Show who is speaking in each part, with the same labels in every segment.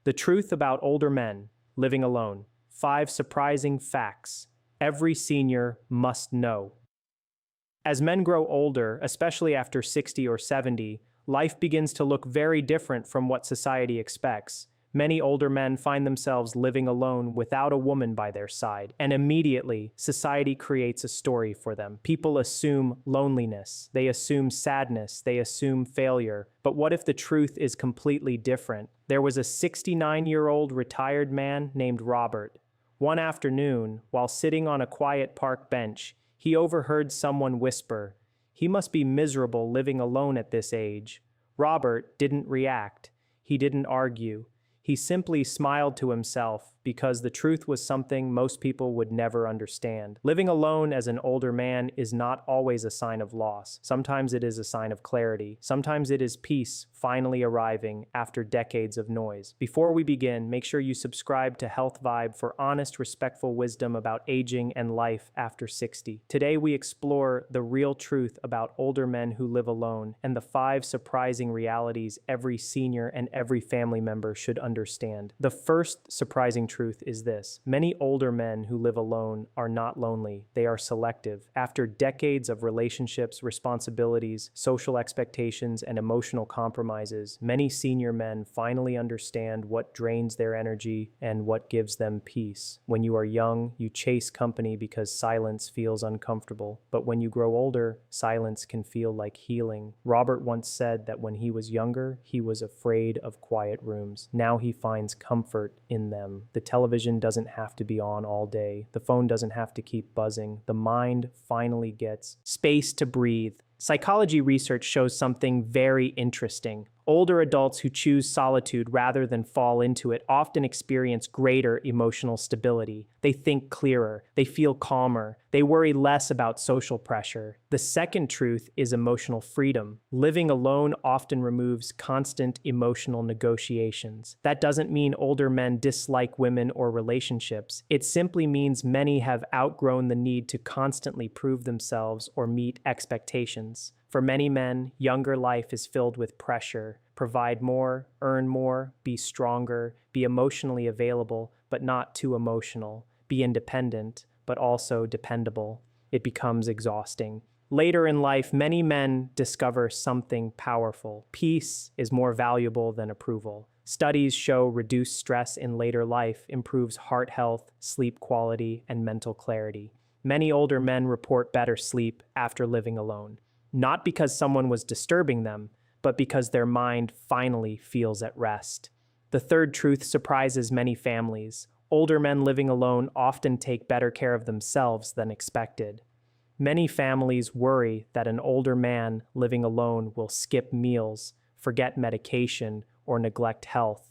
Speaker 1: The truth about older men living alone. 5 surprising facts every senior must know. As men grow older, especially after 60 or 70, life begins to look very different from what society expects. Many older men find themselves living alone without a woman by their side, and immediately, society creates a story for them. People assume loneliness, they assume sadness, they assume failure. But what if the truth is completely different? There was a 69-year-old retired man named Robert. One afternoon, while sitting on a quiet park bench, he overheard someone whisper, "He must be miserable living alone at this age." Robert didn't react. He didn't argue. He simply smiled to himself because the truth was something most people would never understand. Living alone as an older man is not always a sign of loss. Sometimes it is a sign of clarity. Sometimes it is peace finally arriving after decades of noise. Before we begin, make sure you subscribe to Health Vibe for honest, respectful wisdom about aging and life after 60. Today we explore the real truth about older men who live alone and the 5 surprising realities every senior and every family member should understand. The first surprising truth is this: many older men who live alone are not lonely, they are selective. After decades of relationships, responsibilities, social expectations, and emotional compromises, many senior men finally understand what drains their energy and what gives them peace. When you are young, you chase company because silence feels uncomfortable. But when you grow older, silence can feel like healing. Robert once said that when he was younger, he was afraid of quiet rooms. Now he finds comfort in them. The television doesn't have to be on all day. The phone doesn't have to keep buzzing. The mind finally gets space to breathe. Psychology research shows something very interesting. Older adults who choose solitude rather than fall into it often experience greater emotional stability. They think clearer, they feel calmer, they worry less about social pressure. The second truth is emotional freedom. Living alone often removes constant emotional negotiations. That doesn't mean older men dislike women or relationships. It simply means many have outgrown the need to constantly prove themselves or meet expectations. For many men, younger life is filled with pressure. Provide more, earn more, be stronger, be emotionally available, but not too emotional. Be independent, but also dependable. It becomes exhausting. Later in life, many men discover something powerful. Peace is more valuable than approval. Studies show reduced stress in later life improves heart health, sleep quality, and mental clarity. Many older men report better sleep after living alone. Not because someone was disturbing them, but because their mind finally feels at rest. The third truth surprises many families. Older men living alone often take better care of themselves than expected. Many families worry that an older man living alone will skip meals, forget medication, or neglect health.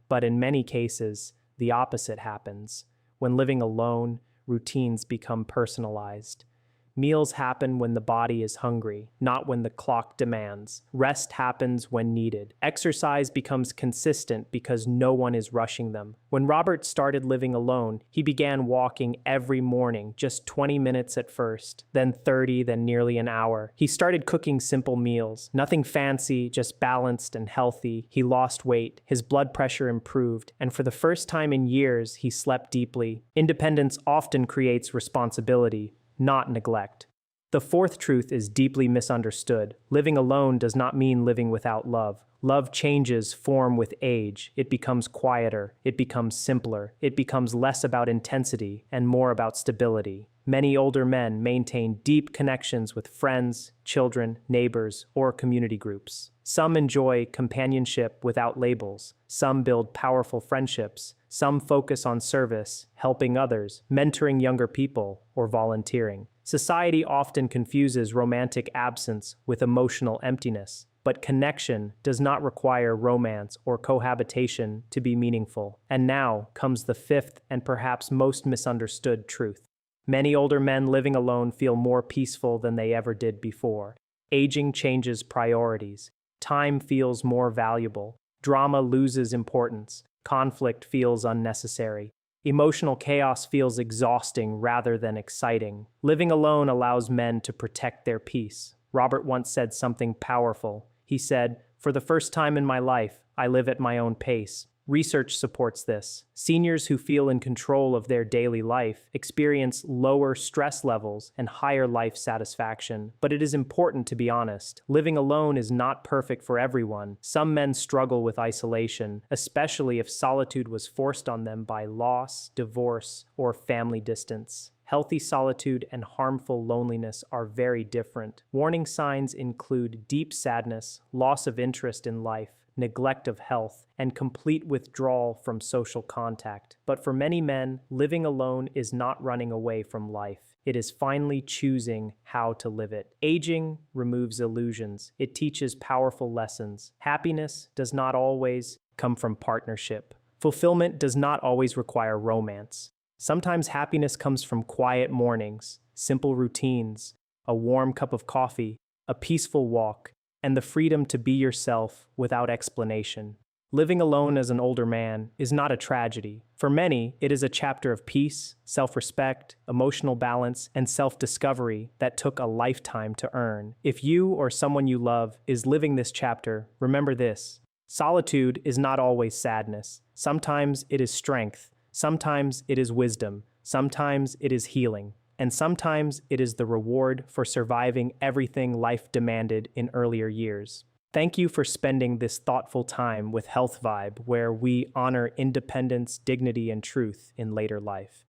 Speaker 1: But in many cases, the opposite happens. When living alone, routines become personalized. Meals happen when the body is hungry, not when the clock demands. Rest happens when needed. Exercise becomes consistent because no one is rushing them. When Robert started living alone, he began walking every morning, just 20 minutes at first, then 30, then nearly an hour. He started cooking simple meals, nothing fancy, just balanced and healthy. He lost weight, his blood pressure improved, and for the first time in years, he slept deeply. Independence often creates responsibility, not neglect. The fourth truth is deeply misunderstood. Living alone does not mean living without love. Love changes form with age. It becomes quieter. It becomes simpler. It becomes less about intensity and more about stability. Many older men maintain deep connections with friends, children, neighbors, or community groups. Some enjoy companionship without labels. Some build powerful friendships. Some focus on service, helping others, mentoring younger people, or volunteering. Society often confuses romantic absence with emotional emptiness, but connection does not require romance or cohabitation to be meaningful. And now comes the fifth and perhaps most misunderstood truth. Many older men living alone feel more peaceful than they ever did before. Aging changes priorities. Time feels more valuable. Drama loses importance. Conflict feels unnecessary. Emotional chaos feels exhausting rather than exciting. Living alone allows men to protect their peace. Robert once said something powerful. He said, "For the first time in my life, I live at my own pace." Research supports this. Seniors who feel in control of their daily life experience lower stress levels and higher life satisfaction. But it is important to be honest. Living alone is not perfect for everyone. Some men struggle with isolation, especially if solitude was forced on them by loss, divorce, or family distance. Healthy solitude and harmful loneliness are very different. Warning signs include deep sadness, loss of interest in life, neglect of health, and complete withdrawal from social contact. But for many men, living alone is not running away from life. It is finally choosing how to live it. Aging removes illusions. It teaches powerful lessons. Happiness does not always come from partnership. Fulfillment does not always require romance. Sometimes happiness comes from quiet mornings, simple routines, a warm cup of coffee, a peaceful walk, and the freedom to be yourself without explanation. Living alone as an older man is not a tragedy. For many, it is a chapter of peace, self-respect, emotional balance, and self-discovery that took a lifetime to earn. If you or someone you love is living this chapter, remember this: solitude is not always sadness. Sometimes it is strength. Sometimes it is wisdom, sometimes it is healing, and sometimes it is the reward for surviving everything life demanded in earlier years. Thank you for spending this thoughtful time with Health Vibe, where we honor independence, dignity, and truth in later life.